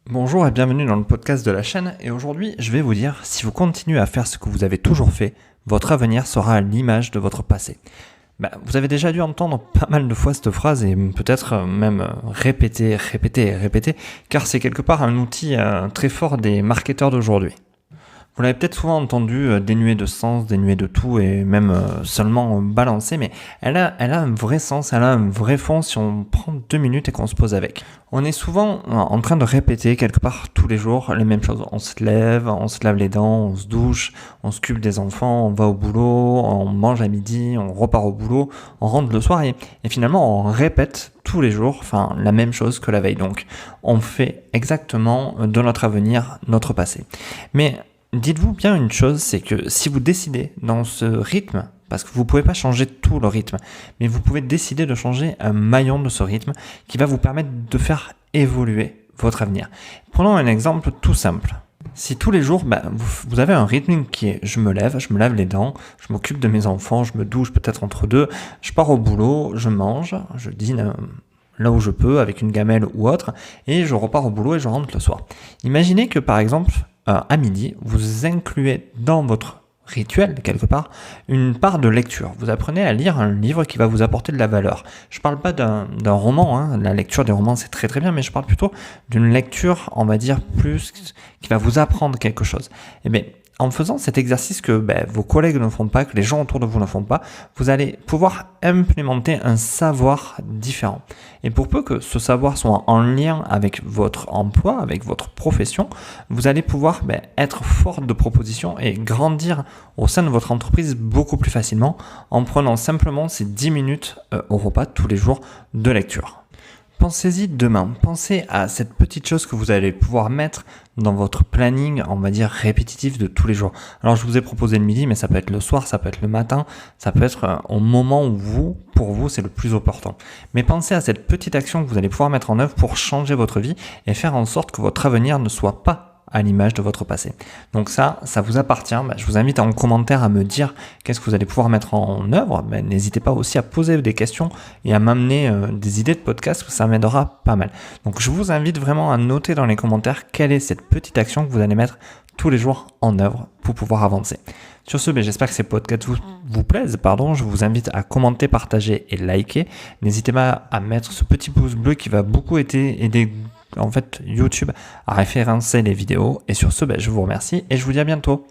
Bonjour et bienvenue dans le podcast de la chaîne, et aujourd'hui je vais vous dire, si vous continuez à faire ce que vous avez toujours fait, votre avenir sera à l'image de votre passé. Vous avez déjà dû entendre pas mal de fois cette phrase et peut-être même répéter, car c'est quelque part un outil très fort des marketeurs d'aujourd'hui. Vous l'avez peut-être souvent entendu, dénué de sens, dénué de tout et même seulement balancé, mais elle a un vrai sens, elle a un vrai fond si on prend 2 minutes et qu'on se pose avec. On est souvent en train de répéter quelque part tous les jours les mêmes choses. On se lave les dents, on se douche, on s'occupe des enfants, on va au boulot, on mange à midi, on repart au boulot, on rentre le soir et finalement on répète tous les jours, la même chose que la veille. Donc on fait exactement de notre avenir notre passé. Mais dites-vous bien une chose, c'est que si vous décidez dans ce rythme, parce que vous ne pouvez pas changer tout le rythme, mais vous pouvez décider de changer un maillon de ce rythme qui va vous permettre de faire évoluer votre avenir. Prenons un exemple tout simple. Si tous les jours, vous avez un rythme qui est je me lave les dents, je m'occupe de mes enfants, je me douche peut-être entre deux, je pars au boulot, je mange, je dîne là où je peux avec une gamelle ou autre, et je repars au boulot et je rentre le soir. Imaginez que par exemple, à midi, vous incluez dans votre rituel, quelque part, une part de lecture. Vous apprenez à lire un livre qui va vous apporter de la valeur. Je ne parle pas d'un roman, la lecture des romans c'est très très bien, mais je parle plutôt d'une lecture, on va dire, plus qui va vous apprendre quelque chose. Et bien, en faisant cet exercice que vos collègues ne font pas, que les gens autour de vous ne font pas, vous allez pouvoir implémenter un savoir différent. Et pour peu que ce savoir soit en lien avec votre emploi, avec votre profession, vous allez pouvoir être force de proposition et grandir au sein de votre entreprise beaucoup plus facilement en prenant simplement ces 10 minutes au repas tous les jours de lecture. Pensez-y demain, pensez à cette petite chose que vous allez pouvoir mettre dans votre planning, on va dire répétitif de tous les jours. Alors je vous ai proposé le midi, mais ça peut être le soir, ça peut être le matin, ça peut être au moment où pour vous, c'est le plus important. Mais pensez à cette petite action que vous allez pouvoir mettre en œuvre pour changer votre vie et faire en sorte que votre avenir ne soit pas à l'image de votre passé. Donc ça vous appartient. Je vous invite en commentaire à me dire qu'est-ce que vous allez pouvoir mettre en œuvre. N'hésitez pas aussi à poser des questions et à m'amener des idées de podcast, ça m'aidera pas mal. Donc je vous invite vraiment à noter dans les commentaires quelle est cette petite action que vous allez mettre tous les jours en œuvre pour pouvoir avancer. Sur ce, j'espère que ces podcasts vous plaisent. Je vous invite à commenter, partager et liker. N'hésitez pas à mettre ce petit pouce bleu qui va beaucoup aider YouTube à référencer les vidéos. Et sur ce, je vous remercie et je vous dis à bientôt.